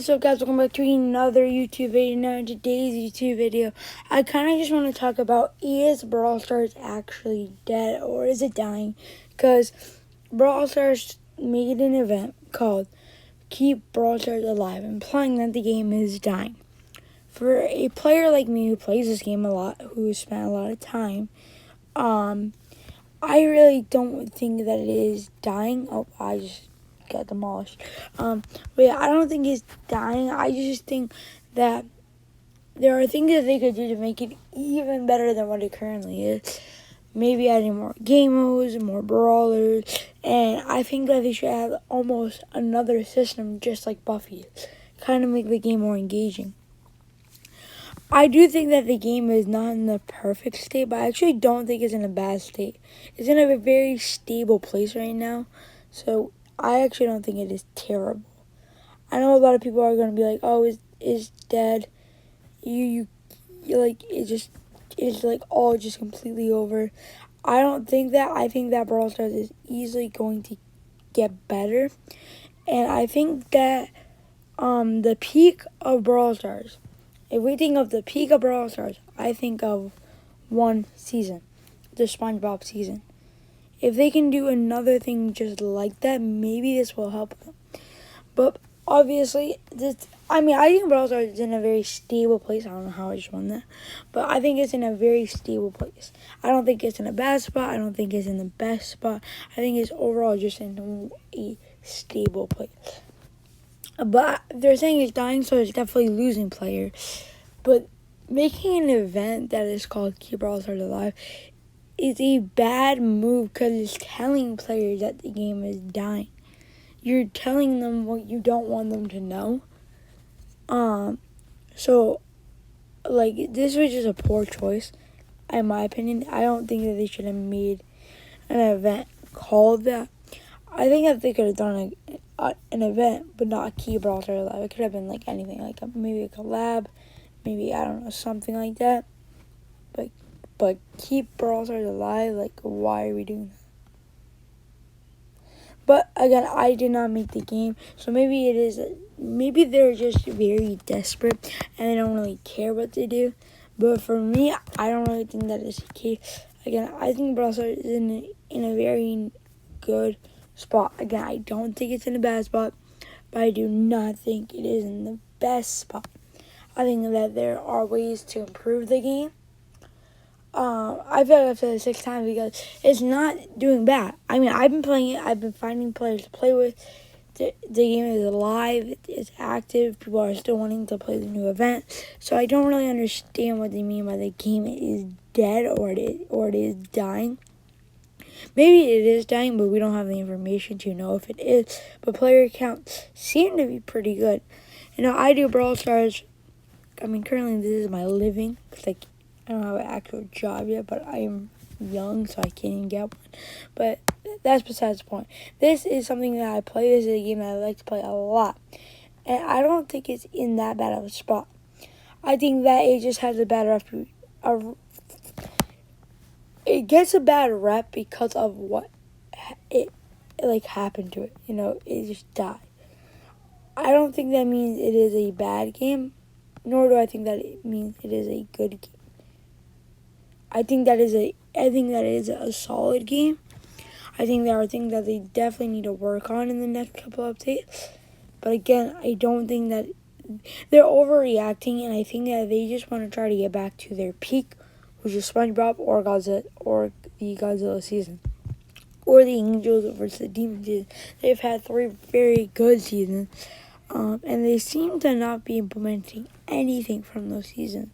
So guys, welcome back to another YouTube video. Now in today's YouTube video, I kind of just want to talk about, is Brawl Stars actually dead or is it dying? Because Brawl Stars made an event called Keep Brawl Stars Alive, implying that the game is dying. For a player like me who plays this game a lot, who spent a lot of time, I really don't think that it is dying. Oh, I just got demolished. But yeah, I don't think it's dying. I just think that there are things that they could do to make it even better than what it currently is. Maybe adding more game modes, more brawlers, and I think that they should have almost another system just like Buffy, kind of make the game more engaging. I do think that the game is not in the perfect state, but I actually don't think it's in a bad state. It's in a very stable place right now, so I actually don't think it is terrible. I know a lot of people are going to be like, "Oh, it's dead." You like it's like all just completely over. I don't think that. I think that Brawl Stars is easily going to get better, and I think that the peak of Brawl Stars. If we think of the peak of Brawl Stars, I think of one season, the SpongeBob season. If they can do another thing just like that, maybe this will help them. But obviously, I think Brawl Stars is in a very stable place. I don't know how I just won that. But I think it's in a very stable place. I don't think it's in a bad spot. I don't think it's in the best spot. I think it's overall just in a stable place. But they're saying it's dying, so it's definitely losing player. But making an event that is called Keep Brawl Stars Alive is a bad move because it's telling players that the game is dying. You're telling them what you don't want them to know. So, like, this was just a poor choice, in my opinion. I don't think that they should have made an event called that. I think that they could have done an event, but not Keep Brawl Stars Alive. It could have been like anything, like maybe a collab, maybe, I don't know, something like that. But Keep Brawl Stars Alive, like, why are we doing that? But again, I did not make the game, so maybe it is. Maybe they're just very desperate and they don't really care what they do. But for me, I don't really think that is the case. Again, I think Brawl Stars is in a very good spot. Again, I don't think it's in a bad spot, but I do not think it is in the best spot. I think that there are ways to improve the game. I feel like I've said it 6 times because it's not doing bad. I mean, I've been playing it. I've been finding players to play with. The game is alive. It's active. People are still wanting to play the new event. So I don't really understand what they mean by the game is dead or it is dying. Maybe it is dying, but we don't have the information to know if it is. But player counts seem to be pretty good. You know, I do Brawl Stars. I mean, currently this is my living. Cause like, I don't have an actual job yet, but I am young, so I can't even get one. But that's besides the point. This is something that I play. This is a game that I like to play a lot. And I don't think it's in that bad of a spot. I think that it just has a bad rep. It gets a bad rep because of what it like happened to it. You know, it just died. I don't think that means it is a bad game, nor do I think that it means it is a good game. I think that it is a solid game. I think there are things that they definitely need to work on in the next couple of updates. But again, I don't think that they're overreacting, and I think that they just want to try to get back to their peak, which is SpongeBob or Godzilla or the Godzilla season, or the Angels versus the Demons season. They've had 3 very good seasons, and they seem to not be implementing anything from those seasons.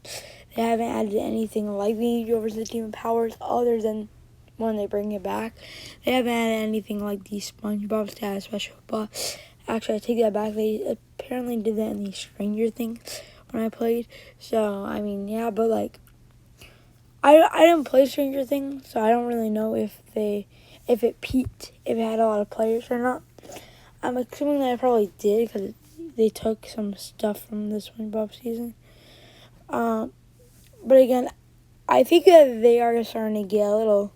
They haven't added anything like the Angel versus the Demon powers other than when they bring it back. They haven't added anything like the SpongeBob status special. But actually, I take that back. They apparently did that in the Stranger Things when I played. So, I mean, yeah, but like, I didn't play Stranger Things, so I don't really know if it peaked, if it had a lot of players or not. I'm assuming that it probably did because they took some stuff from the SpongeBob season. But again, I think that they are starting to get a little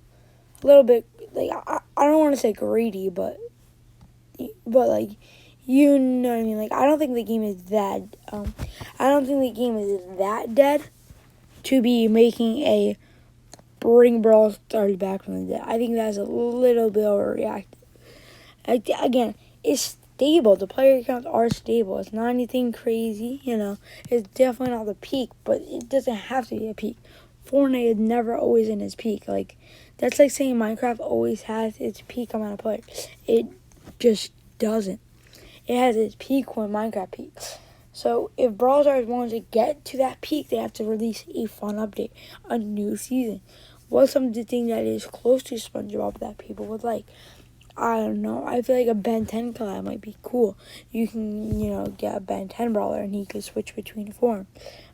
bit, like, I don't want to say greedy, but like, You know what I mean? Like, I don't think the game is that, I don't think the game is that dead to be making a bring Brawl Stars back from the dead. I think that's a little bit overreacted. Again, it's stable. The player counts are stable. It's not anything crazy, you know. It's definitely not the peak, but it doesn't have to be a peak. Fortnite is never always in its peak. Like, that's like saying Minecraft always has its peak amount of players. It just doesn't. It has its peak when Minecraft peaks. So if Brawl Stars wants to get to that peak, they have to release a fun update, a new season. What's something that is close to SpongeBob that people would like? I don't know. I feel like a Ben 10 collab might be cool. You can, you know, get a Ben 10 brawler and he could switch between forms.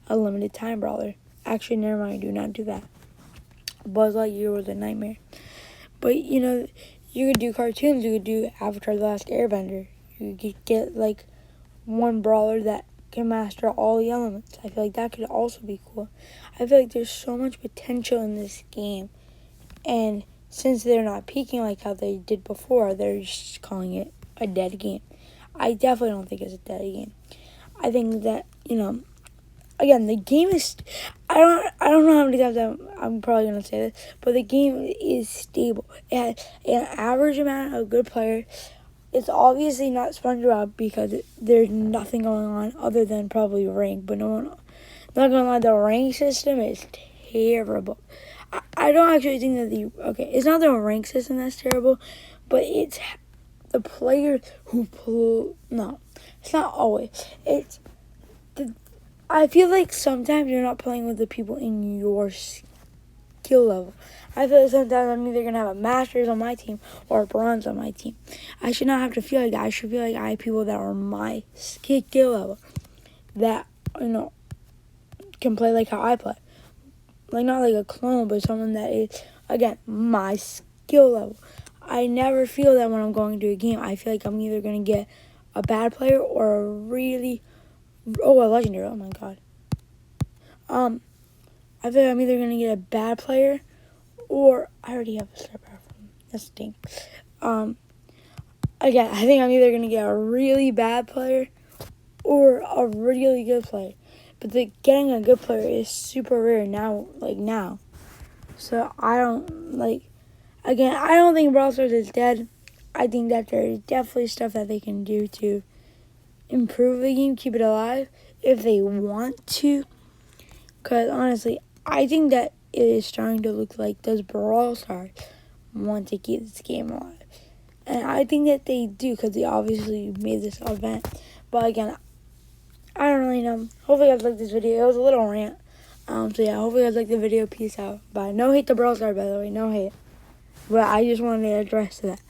A limited time brawler. Actually, never mind. Do not do that. Buzz Lightyear was a nightmare. But, you know, you could do cartoons. You could do Avatar: The Last Airbender. You could get, like, one brawler that can master all the elements. I feel like that could also be cool. I feel like there's so much potential in this game. And since they're not peaking like how they did before, they're just calling it a dead game. I definitely don't think it's a dead game. I think that, you know, again, the game is, I don't know how many times I'm probably going to say this, but the game is stable. It has an average amount of good players. It's obviously not SpongeBob because there's nothing going on other than probably rank, but not gonna lie, the rank system is terrible. I don't actually think that it's not the rank system that's terrible, but it's the players who no, it's not always. I feel like sometimes you're not playing with the people in your skill level. I feel like sometimes I'm either going to have a Masters on my team or a Bronze on my team. I should not have to feel like that. I should feel like I have people that are my skill level that, you know, can play like how I play. Like, not like a clone, but someone that is, again, my skill level. I never feel that when I'm going to a game. I feel like I'm either going to get a bad player or a legendary. Oh, my God. I feel like I'm either going to get a bad player or I already have a star power from that's the thing. Again, I think I'm either going to get a really bad player or a really good player. But getting a good player is super rare now, now. So I don't, again, I don't think Brawl Stars is dead. I think that there's definitely stuff that they can do to improve the game, keep it alive, if they want to. Because honestly, I think that it is starting to look like does Brawl Stars want to keep this game alive. And I think that they do because they obviously made this event. But again, I don't really know. Hopefully you guys liked this video. It was a little rant. So yeah, hopefully you guys liked the video. Peace out. Bye. No hate to Brawl Stars, by the way. No hate. But I just wanted to address that.